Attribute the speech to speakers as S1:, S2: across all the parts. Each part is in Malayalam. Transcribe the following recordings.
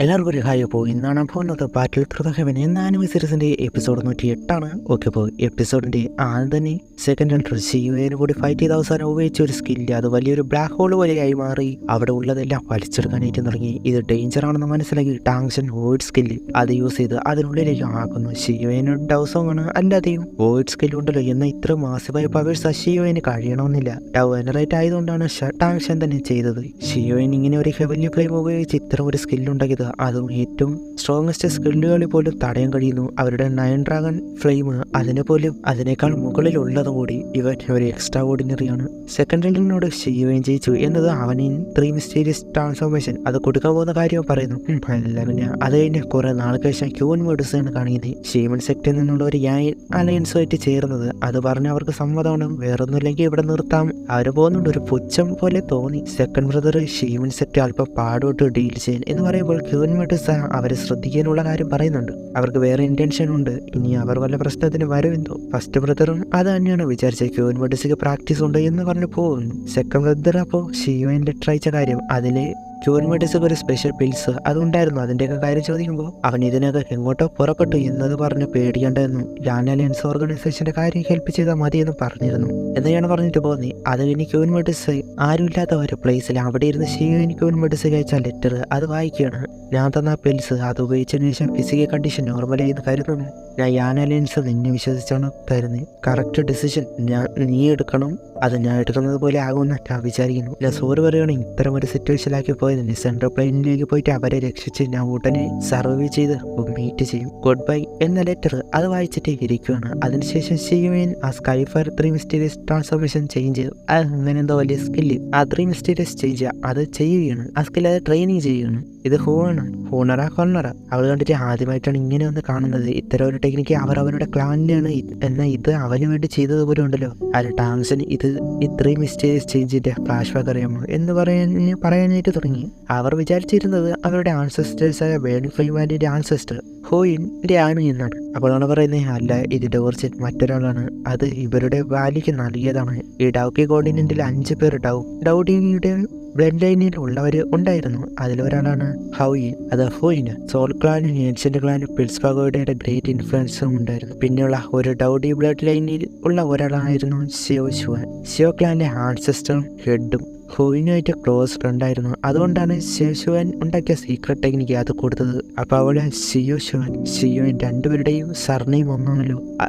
S1: എല്ലാവർക്കും ഒരു ഹായ്. അപ്പോൾ ഇന്നാണ് പോകുന്നത് ബാറ്റിൽ ത്രൂ ദ ഹെവൻ എന്ന ആനിമി സീരീസിൻ്റെ എപ്പിസോഡ് 108 ഓക്കെ. അപ്പോൾ എപ്പിസോഡിൻ്റെ ആദ്യം തന്നെ സെക്കൻഡ് ഹൺഡ്രഡ് ഷിയുവിനെ കൂടി ഫൈറ്റ് ചെയ്ത അവസാനം ഉപയോഗിച്ച ഒരു സ്കില്ല് അത് വലിയൊരു ബ്ലാക്ക് ഹോൾ പോലെയായി മാറി അവിടെ ഉള്ളതെല്ലാം വലിച്ചെടുക്കാനായിട്ട് തുടങ്ങി. ഇത് ഡേഞ്ചർ ആണെന്ന് മനസ്സിലാക്കി ടാങ്ഷൻ വോയിഡ് സ്കില്ല് അത് യൂസ് ചെയ്ത് അതിനുള്ളിലേക്ക് ആക്കുന്നു. ഷിയുവിന് ഡൗസോങ്ങാണ് അല്ലാതെയും വോയിഡ് സ്കില്ല് ഉണ്ടല്ലോ എന്ന ഇത്ര മാസിവായ പവേഴ്സ് ഷിയുവിന് കഴിയണമെന്നില്ല. ഡൗ ജനറേറ്റ് ആയതുകൊണ്ടാണ് ടാങ്ഷൻ തന്നെ ചെയ്തത്. ഷിയുവിൻ ഇങ്ങനെ ഒരു ഹെവൻലി ഫ്ലെയിം ഉപയോഗിച്ച് ഇത്ര ഒരു സ്കില്ലുണ്ടാക്കിയത് അതും ഏറ്റവും സ്ട്രോങ്ങസ്റ്റ് സ്കില്ലുകളിൽ പോലും തടയാൻ കഴിയുന്നു. അവരുടെ നയൻ ഡ്രാഗൺ ഫ്ലെയിം അതിനെ പോലും അതിനേക്കാൾ മുകളിലുള്ളതും കൂടി ഇവൻ ഒരു എക്സ്ട്രാ ഓർഡിനറിയാണ്. സെക്കൻഡ് റൗണ്ടിനോട് ഷിയുവേൻ ജയിച്ചു എന്നത് അവനിൻ 3 മിസ്റ്റീരിയസ് ട്രാൻസ്ഫോർമേഷൻ അത് കൊടുക്കാൻ പോകുന്ന കാര്യം പറയുന്നു. അല്ല പിന്നെ അത് കഴിഞ്ഞ് കുറെ നാൾക്ക് ശേഷം ക്യൂൻ വേർഡ്സാണ് കാണിക്കുന്നത്. ഷീമൻ സെക്ടറിൽ നിന്നുള്ള ഒരു അലയൻസുമായിട്ട് ചേർന്നത് അത് പറഞ്ഞ് അവർക്ക് സമ്മതമാണ്. വേറൊന്നുമില്ലെങ്കിൽ ഇവിടെ നിർത്താം. അവർ പോകുന്നുണ്ട്. ഒരു പുച്ഛം പോലെ തോന്നി. സെക്കൻഡ് ബ്രദർ ഷീമൻ സെക്ടർ അല്പം പാടോട്ട് ഡീൽ ചെയ്യാൻ എന്ന് പറയുമ്പോൾ ക്യൂൻമേട്ടേഴ്സ് അവരെ ശ്രദ്ധിക്കാനുള്ള കാര്യം പറയുന്നുണ്ട്. അവർക്ക് വേറെ ഇന്റൻഷൻ ഉണ്ട്. ഇനി അവർ വല്ല പ്രശ്നത്തിന് വരുമെന്തോ. ഫസ്റ്റ് ബ്രദറും അത് തന്നെയാണ് വിചാരിച്ചത്. ക്യൂൻമേട്ടേഴ്സിക്ക് പ്രാക്ടീസ് ഉണ്ട് എന്ന് പറഞ്ഞു പോകുന്നു. സെക്കൻഡ് ബ്രദർ അപ്പോൾ ഷിയുവിൻ ലെറ്റർ അയച്ച കാര്യം അതില് ക്യൂൻമേട്ടേഴ്സിക്ക് ഒരു സ്പെഷ്യൽ പിൽസ് അതുണ്ടായിരുന്നു. അതിൻ്റെയൊക്കെ കാര്യം ചോദിക്കുമ്പോൾ അവൻ ഇതിനൊക്കെ എങ്ങോട്ടോ പുറപ്പെട്ടു എന്നത് പറഞ്ഞ് പേടിക്കേണ്ടതെന്നും ലാൻ അലയൻസ് ഓർഗനൈസേഷന്റെ കാര്യം ഹെൽപ്പ് ചെയ്താൽ മതിയെന്ന് പറഞ്ഞിരുന്നു എന്നാണ് പറഞ്ഞിട്ട് പോകുന്നത്. അത് കഴിഞ്ഞ് ക്യൂൻമേട്ടേഴ്സ് ആരുമില്ലാത്ത ഒരു പ്ലേസിൽ അവിടെ ഇരുന്ന് ഷിയുവിൻ ക്യൂൻമേട്ടേഴ്സ് അയച്ച ലെറ്റർ അത് വായിക്കുകയാണ്. ഞാൻ തന്ന പിൽസ് അത് ഉപയോഗിച്ചതിന് ശേഷം ഫിസിക്കൽ കണ്ടീഷൻ നോർമലായി എന്ന് കരുതുന്നു. ഞാൻ യാൻ അലയൻസ് നിന്നെ വിശ്വസിച്ചാണ് തരുന്നത്. കറക്റ്റ് ഡിസിഷൻ നീ എടുക്കണം. അത് ഞാൻ എടുക്കുന്നത് പോലെ ആകുമെന്ന് ഞാൻ വിചാരിക്കുന്നു. ഞാൻ സോറി പറയുകയാണെങ്കിൽ ഇത്തരം ഒരു സിറ്റുവേഷനിലാക്കി പോയതിന് സെൻട്രൽ പ്ലെയിനിലേക്ക് പോയിട്ട് അവരെ രക്ഷിച്ച് ഞാൻ ഉടനെ സർവൈവ് ചെയ്ത് മീറ്റ് ചെയ്യും. ഗുഡ് ബൈ എന്ന ലെറ്റർ അത് വായിച്ചിട്ട് ഇരിക്കുകയാണ്. അതിനുശേഷം ഷിയുവിൻ ആ സ്കൈഫയർ 3 മിസ്റ്റീരിയസ് ട്രാൻസ്ഫോർമേഷൻ ചേഞ്ച് ചെയ്തു. അങ്ങനെ എന്തോ വലിയ സ്കില്ല് ആ 3 മിസ്റ്റീരിയസ് ചേഞ്ച് അത് ചെയ്യുകയാണ്. ആ സ്കില്ല് അത് ട്രെയിനിങ് ചെയ്യുകയാണ്. ഇത് ഹൂണറാ കൊണ്ണറ അവൾ കണ്ടിട്ട് ആദ്യമായിട്ടാണ് ഇങ്ങനെ ഒന്ന് കാണുന്നത്. ഇത്തരം ഒരു ടെക്നിക്ക് അവരുടെ ക്ലാനിലാണ്. എന്നാൽ ഇത് അവന് വേണ്ടി ചെയ്തതുപോലെ ഉണ്ടല്ലോ. അത് ടാങ്സിന് ഇത് 3 മിസ്റ്റേക്സ് ചേഞ്ചിന്റെ ഫ്ലാഷ് ബാക്ക് അറിയാമോ എന്ന് പറയാനായിട്ട് തുടങ്ങി. അവർ വിചാരിച്ചിരുന്നത് അവരുടെ ആൻസസ്റ്റേഴ്സായ ബേണിംഗ് ഫ്ലെയിം വാലിയുടെ ആൻസസ്റ്റർ ഹോയിൻ്റെ ആണ് എന്നാണ്. അപ്പോഴാണ് പറയുന്നത് അല്ല, ഇതിന്റെ ഒറിജിൻ മറ്റൊരാളാണ്. അത് ഇവരുടെ വാലിക്ക് നൽകിയതാണ്. ഈ ഡൗക്കി കോർഡിനന്റിൽ 5 പേർ ഡൗഡിയുടെ ബ്ലഡ് ലൈനിൽ ഉള്ളവർ ഉണ്ടായിരുന്നു. അതിലൊരാളാണ് ഹോയിന്. സോൾ ക്ലാനും ഏൻഷ്യന്റ് ക്ലാനും പിൽസ്ബാഗോയുടെ ഗ്രേറ്റ് ഇൻഫ്ലുവൻസും ഉണ്ടായിരുന്നു. പിന്നെയുള്ള ഒരു ഡൗഡി ബ്ലഡ് ലൈനിൽ ഉള്ള ഒരാളായിരുന്നു ഷിയോ ക്ലാനിലെ ആൻസസ്റ്ററും ഹെഡും ഹോയിനുമായിട്ട് ക്ലോസ് ഫ്രണ്ടായിരുന്നു. അതുകൊണ്ടാണ് ഷിയോൻ ഉണ്ടാക്കിയ സീക്രട്ട് ടെക്നിക്ക് അത് കൊടുത്തത്. അപ്പോൾ അവളെ ഷിയോൻ രണ്ടുപേരുടെയും സർനെയിം ഒന്നാണല്ലോ.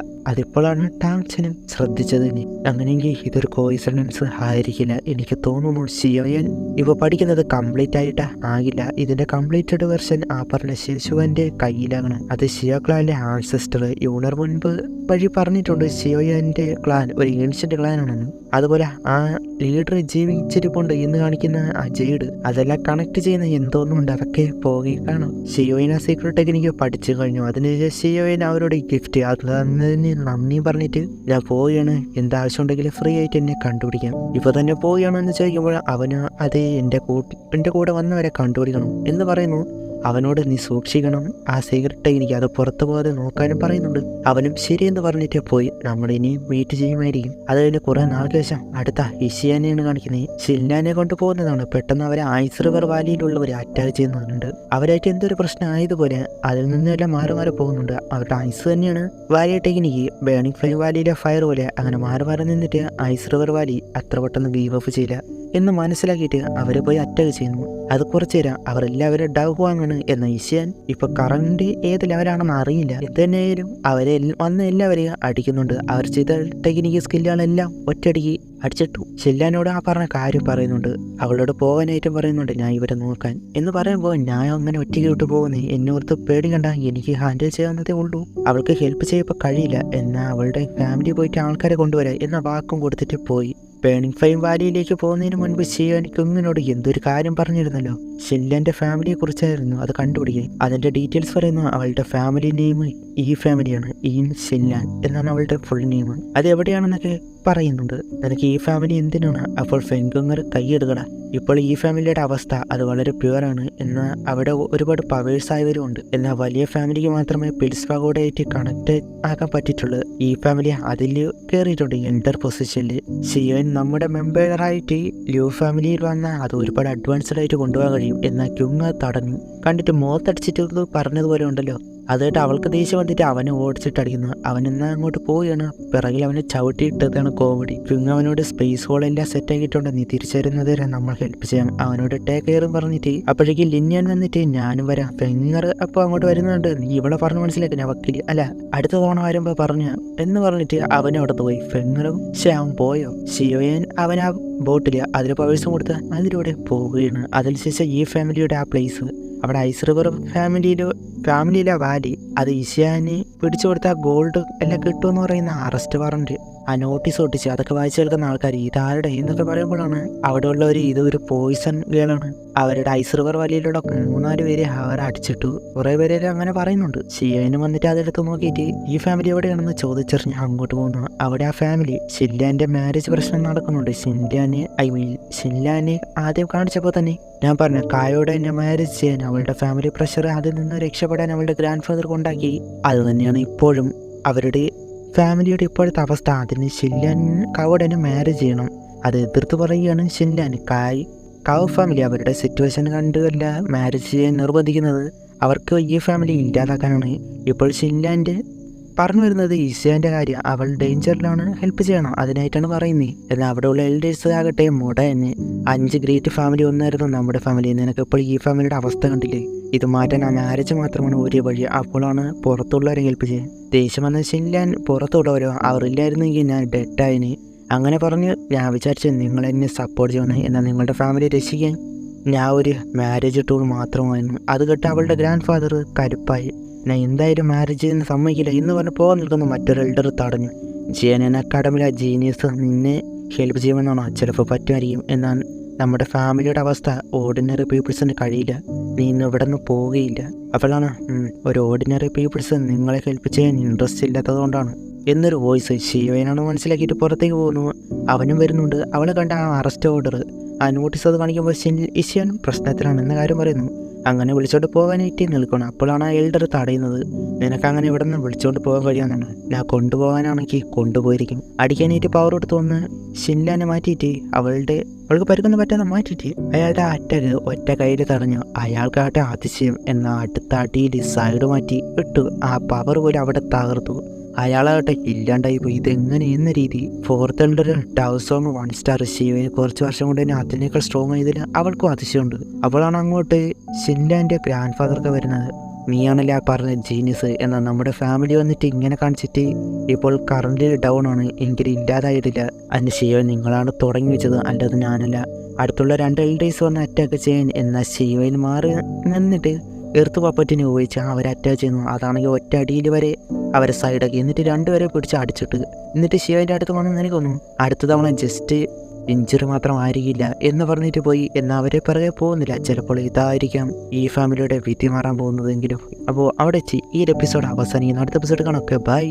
S1: അതിപ്പോഴാണ് ടാങ്സിനും ശ്രദ്ധിച്ചത്. അങ്ങനെയെങ്കിൽ ഇതൊരു കോയിൻസിഡൻസ് ആയിരിക്കില്ല. എനിക്ക് തോന്നുന്നു ഷിയോൻ ഇവ പഠിക്കുന്നത് കംപ്ലീറ്റ് ആയിട്ട് ആകില്ല. ഇതിന്റെ കംപ്ലീറ്റഡ് വെർഷൻ ആ പറഞ്ഞ ഷിയോന്റെ കയ്യിലാണ്. അത് ഷിയോ ക്ലാനിലെ ആൻസസ്റ്റർ യൂണർ മുൻപ് വഴി പറഞ്ഞിട്ടുണ്ട് ഷിയോന്റെ ക്ലാൻ ഒരു ഏൻഷ്യന്റ് ക്ലാനാണെന്ന്. അതുപോലെ ആ ലീഡർ ജീവിച്ചിരിപ്പുണ്ട് എന്ന് കാണിക്കുന്ന ആ ജെയ്ഡ് അതെല്ലാം കണക്ട് ചെയ്യുന്ന എന്തോന്നുണ്ട്. അതൊക്കെ പോകെ കാണും. ഷിയോയിൻ ആ സീക്രട്ട് ടെക്നിക്ക് പഠിച്ചു കഴിഞ്ഞു. അതിനുശേഷം ഷിയോയിൻ അവരുടെ ഗിഫ്റ്റ് അത് തന്നതിന് നന്ദി പറഞ്ഞിട്ട് ഞാൻ പോവുകയാണ്. എന്താവശ്യം ഉണ്ടെങ്കിലും ഫ്രീ ആയിട്ട് എന്നെ കണ്ടുപിടിക്കാം. ഇപ്പൊ തന്നെ പോവുകയാണെന്ന് ചോദിക്കുമ്പോൾ അവന് അത് എൻ്റെ കൂടെ വന്നവരെ കണ്ടുപിടിക്കണം എന്ന് പറയുന്നു. അവനോട് നീ സൂക്ഷിക്കണം, ആ സീക്രട്ട് ടെക്നിക്ക് അത് പുറത്തു പോകാതെ നോക്കാനും പറയുന്നുണ്ട്. അവനും ശരിയെന്ന് പറഞ്ഞിട്ട് പോയി. നമ്മൾ ഇനിയും വെയിറ്റ് ചെയ്യുമായിരിക്കും. അത് കഴിഞ്ഞ് കുറെ നാൾക്ക് ശേഷം അടുത്ത ഇഷിയാനെയാണ് കാണിക്കുന്നത്. ഷില്ലാനെ കൊണ്ടുപോകുന്നതാണ്. പെട്ടെന്ന് അവരെ ഐസ് റിവർ വാലിയിലുള്ളവർ അറ്റാക്ക് ചെയ്യുന്നുണ്ട്. അവരായിട്ട് എന്തൊരു പ്രശ്നം ആയതുപോലെ അതിൽ നിന്നെല്ലാം മാറി പോകുന്നുണ്ട്. അവരുടെ ഐസ് തന്നെയാണ് Walia technique. Burning flame വാലിയിലെ fire പോലെ അങ്ങനെ മാറി നിന്നിട്ട് ഐസ് റിവർ വാലി അത്ര പെട്ടെന്ന് ഗീവ് ഓഫ് ചെയ്യില്ല എന്ന് മനസ്സിലാക്കിയിട്ട് അവരെ പോയി അറ്റാക്ക് ചെയ്യുന്നു. അത് കുറച്ചു നേരം അവർ എല്ലാവരും ഡവ് വാങ്ങാണ്. എന്ന ഇഷിയാൻ ഇപ്പൊ കറണ്ട് ഏത് ലെവലാണെന്ന് അറിയില്ല. എന്തുതന്നെയായാലും അവരെ വന്ന എല്ലാവരെയും അടിക്കുന്നുണ്ട്. അവർ ചെയ്ത ടെക്നിക്ക് സ്കില്ലുകളെല്ലാം ഒറ്റയടിക്ക് അടിച്ചിട്ടു. ഷില്ലാനോട് ആ പറഞ്ഞ കാര്യം പറയുന്നുണ്ട്. അവളോട് പോകാനായിട്ടും പറയുന്നുണ്ട് ഞാൻ ഇവരെ നോക്കാൻ എന്ന് പറയുമ്പോൾ ഞാൻ അങ്ങനെ ഒറ്റയ്ക്ക് വിട്ടു പോകുന്നേ. എന്നോർത്ത് പേടിക്കണ്ട, എനിക്ക് ഹാൻഡിൽ ചെയ്യാവുന്നതേ ഉള്ളൂ. അവൾക്ക് ഹെൽപ്പ് ചെയ്യപ്പോൾ കഴിയില്ല. എന്നാൽ അവളുടെ ഫാമിലി പോയിട്ട് ആൾക്കാരെ കൊണ്ടുവരാം എന്ന വാക്കും കൊടുത്തിട്ട് പോയി. ബേണിംഗ് ഫ്ലെയിം വാലിയിലേക്ക് പോകുന്നതിന് മുൻപ് ഷിയോൻ കുങ്ങിനോട് എന്തൊരു കാര്യം പറഞ്ഞിരുന്നല്ലോ. ഷില്ലന്റെ ഫാമിലിയെ കുറിച്ചായിരുന്നു അത് കണ്ടുപിടിക്കുക. അതിന്റെ ഡീറ്റെയിൽസ് പറയുന്നു. അവളുടെ ഫാമിലി നെയിം ഈ ഫാമിലിയാണ്, ഈൻ ഷിൻലാൻ എന്നാണ് അവളുടെ ഫുൾ നെയിം. അത് എവിടെയാണെന്നൊക്കെ പറയുന്നുണ്ട്. നിനക്ക് ഈ ഫാമിലി എന്തിനാണ്? അപ്പോൾ ഫെങ്കുങ്ങർ കൈയെടുക്കട. ഇപ്പോൾ ഈ ഫാമിലിയുടെ അവസ്ഥ അത് വളരെ പ്യുവറാണ്. എന്നാൽ അവിടെ ഒരുപാട് പവേഴ്സ് ആയവരും ഉണ്ട്. എന്നാൽ വലിയ ഫാമിലിക്ക് മാത്രമേ പിൽസ്വാഗോഡായിട്ട് കണക്ട് ആക്കാൻ പറ്റിയിട്ടുള്ളൂ. ഈ ഫാമിലി അതിൽ കയറിയിട്ടുണ്ട് എൻഡർ പൊസിഷനിൽ. ഷിയോൻ നമ്മുടെ മെമ്പറായിട്ട് ല്യൂ ഫാമിലിയിൽ വന്നാൽ അത് ഒരുപാട് അഡ്വാൻസ്ഡ് ആയിട്ട് കൊണ്ടുപോകാൻ കഴിയും. എന്നാൽ ക്യുങ് തടഞ്ഞു. കണ്ടിട്ട് മുഖത്തടിച്ചിട്ട് പറഞ്ഞതുപോലെ ഉണ്ടല്ലോ. അതായിട്ട് അവൾക്ക് ദേഷ്യം വന്നിട്ട് അവനെ ഓടിച്ചിട്ടടിക്കുന്നു. അവനെന്നാ അങ്ങോട്ട് പോവുകയാണ്. പിറകിൽ അവനെ ചവിട്ടിയിട്ടതാണ് കോമഡി. ക്യുങ് അവനോട് സ്പേസ് ഹോളെല്ലാം സെറ്റ് ആക്കിയിട്ടുണ്ട്, നീ തിരിച്ചു വരുന്നത് വരെ നമ്മൾ ഹെൽപ്പ് ചെയ്യാം, അവനോട് ടേക്ക് കെയറും പറഞ്ഞിട്ട് അപ്പോഴേക്കും ലിന്യാൻ വന്നിട്ട് ഞാനും വരാം. ഫെങ്ങർ അപ്പോൾ അങ്ങോട്ട് വരുന്നുണ്ട്. നീ ഇവിടെ പറഞ്ഞു മനസ്സിലാക്കി ഞാൻ വക്കില്ല അല്ല അടുത്ത തവണ വരുമ്പോൾ പറഞ്ഞു എന്ന് പറഞ്ഞിട്ട് അവനെ അവിടെ പോയി. ഫെങ്ങറും അവൻ പോയോ? ഷിയോയൻ അവൻ ആ ബോട്ടിൽ അതിൽ പവേഴ്സും കൊടുത്ത് അതിലൂടെ പോവുകയാണ്. അതിനുശേഷം ഈ ഫാമിലിയുടെ ആ പ്ലേസ് അവിടെ ഐസ് റിവർ ഫാമിലിയിലെ വാലി അത് ഇഷ്യാന് പിടിച്ചു കൊടുത്താൽ ഗോൾഡ് എല്ലാം കിട്ടുമെന്ന് പറയുന്ന അറസ്റ്റ് വാറന്റ് ആ നോട്ടീസ് ഒട്ടിച്ച് അതൊക്കെ വായിച്ചു കേൾക്കുന്ന ആൾക്കാർ ഇതാരുടെ എന്നൊക്കെ പറയുമ്പോഴാണ് അവിടെ ഉള്ളവർ ഇതൊരു പോയിസൺ ഗേളാണ്. അവരുടെ ഐസ് റിവർ വാലിയിലൂടെ 3-4 പേരെ അവർ അടിച്ചിട്ടു. കുറേ പേരെ അങ്ങനെ പറയുന്നുണ്ട്. ഷിയോനും വന്നിട്ട് അതെടുത്ത് നോക്കിയിട്ട് ഈ ഫാമിലി എവിടെയാണെന്ന് ചോദിച്ചറിഞ്ഞ് അങ്ങോട്ട് പോകുന്നു. അവിടെ ആ ഫാമിലി ഷിൻലാൻ്റെ മാരേജ് പ്രശ്നം നടക്കുന്നുണ്ട്. ഷിൻലാനെ ആദ്യം കാണിച്ചപ്പോൾ തന്നെ ഞാൻ പറഞ്ഞു കായോടെ എന്നെ മാരേജ് ചെയ്യാൻ അവളുടെ ഫാമിലി പ്രഷർ അതിൽ നിന്ന് രക്ഷപ്പെടാൻ അവളുടെ ഗ്രാൻഡ് ഫാദർ കൊണ്ടാക്കി. അത് തന്നെയാണ് ഇപ്പോഴും അവരുടെ ഫാമിലിയുടെ ഇപ്പോഴത്തെ അവസ്ഥ. അതിന് ഷിൻലാൻ കാവോടെ എന്നെ മാരേജ് ചെയ്യണം. അത് എതിർത്ത് പറയുകയാണ് ഷിൻലാൻ. കാവ് ഫാമിലി അവരുടെ സിറ്റുവേഷൻ കണ്ടല്ല മാരേജ് ചെയ്യാൻ നിർബന്ധിക്കുന്നത്. അവർക്ക് ഈ ഫാമിലി ഇല്ലാതാക്കാനാണ്. ഇപ്പോൾ ഷിൻലാൻ്റെ പറഞ്ഞു വരുന്നത് ഇഷ്യാൻ്റെ കാര്യം. അവൾ ഡേഞ്ചറിലാണ്, ഹെൽപ്പ് ചെയ്യണം അതിനായിട്ടാണ് പറയുന്നത്. എന്നാൽ അവിടെയുള്ള എൽഡേഴ്സ് ആകട്ടെ തന്നെ 5 ഗ്രേറ്റ് ഫാമിലി ഒന്നായിരുന്നു നമ്മുടെ ഫാമിലി. നിനക്ക് ഇപ്പോൾ ഈ ഫാമിലിയുടെ അവസ്ഥ കണ്ടില്ലേ? ഇത് മാറ്റാൻ ആ മാരേജ് മാത്രമാണ് ഒരേ വഴി. അപ്പോഴാണ് പുറത്തുള്ളവരെ ഹെൽപ്പ് ചെയ്യാൻ. ദേഷ്യം വന്ന ഷിൻലാൻ പുറത്തുള്ളവരോ അവരില്ലായിരുന്നെങ്കിൽ ഞാൻ ഡെഡായിന്. അങ്ങനെ പറഞ്ഞ് ഞാൻ വിചാരിച്ചു നിങ്ങൾ എന്നെ സപ്പോർട്ട് ചെയ്യണം, എന്നാൽ നിങ്ങളുടെ ഫാമിലി രക്ഷിക്കാൻ ഞാൻ ഒരു മാരേജ് ടൂൾ മാത്രമായിരുന്നു. അത് കേട്ട് അവളുടെ ഗ്രാൻഡ് ഫാദർ കരുപ്പായി. ഞാൻ എന്തായാലും മാരേജ് ചെയ്യുന്ന സമ്മതിക്കില്ല എന്ന് പറഞ്ഞ് പോകാൻ നിൽക്കുന്ന മറ്റൊരു എൽഡർ തടഞ്ഞു. ജിയനൻ അക്കാഡമിയിലെ ജീനിയസ് നിന്നെ ഹെൽപ്പ് ചെയ്യുമെന്നാണോ? ചിലപ്പോൾ പറ്റുമായിരിക്കും. എന്നാൽ നമ്മുടെ ഫാമിലിയുടെ അവസ്ഥ ഓർഡിനറി പീപ്പിൾസിന് കഴിയില്ല, നീ ഇന്ന് ഇവിടെ നിന്ന് പോവുകയില്ല. അപ്പോഴാണ് ഒരു ഓർഡിനറി പീപ്പിൾസ് നിങ്ങളെ ഹെൽപ്പ് ചെയ്യാൻ ഇൻട്രസ്റ്റ് ഇല്ലാത്തത് കൊണ്ടാണ് എന്നൊരു വോയിസ്. ഷിയോയനാണ് മനസ്സിലാക്കിയിട്ട് പുറത്തേക്ക് പോകുന്നു. അവനും വരുന്നുണ്ട്. അവളെ കണ്ട ആ അറസ്റ്റ് ഓർഡർ ആ നോട്ടീസ് അത് കാണിക്കുമ്പോൾ ഇഷ്യാൻ പ്രശ്നത്തിലാണ് എന്ന കാര്യം പറയുന്നു. അങ്ങനെ വിളിച്ചോണ്ട് പോകാനായിട്ട് നിൽക്കണം. അപ്പോഴാണ് ആ എൽഡർ തടയുന്നത്. നിനക്കങ്ങനെ ഇവിടെ നിന്ന് വിളിച്ചോണ്ട് പോകാൻ കഴിയാമെന്നാണ്. ഞാൻ കൊണ്ടുപോകാനാണെങ്കിൽ കൊണ്ടുപോയിരിക്കും. അടിക്കാനായിട്ട് പവർ എടുത്ത് വന്ന് ഷിൻലാനെ മാറ്റിയിട്ട് അവൾക്ക് പരുക്കൊന്നും പറ്റാതെ മാറ്റിയിട്ട് അയാളുടെ അറ്റാക്ക് ഒറ്റ കയ്യിൽ തടഞ്ഞു. അയാൾക്കാട്ടെ അതിശയം. എന്നാൽ അടുത്ത അടിയിൽ സൈഡ് മാറ്റി ഇട്ടു. ആ പവർ പോലും അവിടെ തകർത്തു. അയാളാകട്ടെ ഇല്ലാണ്ടായി പോയി. ഇതെങ്ങനെ എന്ന രീതി. 4th എൽഡർ ടൗസോങ് 1 സ്റ്റാർ ഷിയോയെ കുറച്ച് വർഷം കൊണ്ട് തന്നെ അതിനേക്കാൾ സ്ട്രോങ് ആയതിൽ അവൾക്കും അതിശയമുണ്ട്. അവളാണ് അങ്ങോട്ട് ഷിൻലാൻ്റെ ഗ്രാൻഡ് ഫാദർക്ക് വരുന്നത്. നീയാണല്ലേ ആ പറഞ്ഞ ജീനിയസ്. എന്നാൽ നമ്മുടെ ഫാമിലി വന്നിട്ട് ഇങ്ങനെ കാണിച്ചിട്ട് ഇപ്പോൾ കറന്റ് ഡൗൺ ആണ്, എങ്കിലും ഇല്ലാതായിട്ടില്ല. അതിന് ഷിയോ നിങ്ങളാണ് തുടങ്ങി വെച്ചത്, അല്ലാതെ ഞാനല്ല. അടുത്തുള്ള 2 എൽഡേഴ്സ് വന്ന് അറ്റാക്ക് ചെയ്യാൻ. എന്നാൽ ഷിയോയിൽ മാറി നിന്നിട്ട് എർത്ത് പപ്പറ്റിനെ ഉപയോഗിച്ച് അവരെ അറ്റാക്ക് ചെയ്യുന്നു. അതാണെങ്കിൽ ഒറ്റ അടിയിൽ വരെ അവരെ സൈഡാക്കി. എന്നിട്ട് 2 പേരെ പിടിച്ച് അടിച്ചിട്ട് എന്നിട്ട് ഷിയോൻ്റെ അടുത്ത് വന്ന് നിനക്കൊന്നു അടുത്ത തവണ ജസ്റ്റ് ഇഞ്ചറി മാത്രം ആയിരിക്കില്ല എന്ന് പറഞ്ഞിട്ട് പോയി. എന്നാൽ അവരെ പിറകെ പോകുന്നില്ല. ചിലപ്പോൾ ഇതായിരിക്കാം ഈ ഫാമിലിയുടെ വിധി മാറാൻ പോകുന്നതെങ്കിലും. അപ്പോൾ അവിടെ ഈ എപ്പിസോഡ് അവസാനിക്കുന്നു. അടുത്ത എപ്പിസോഡ് കാണാം. Okay, by.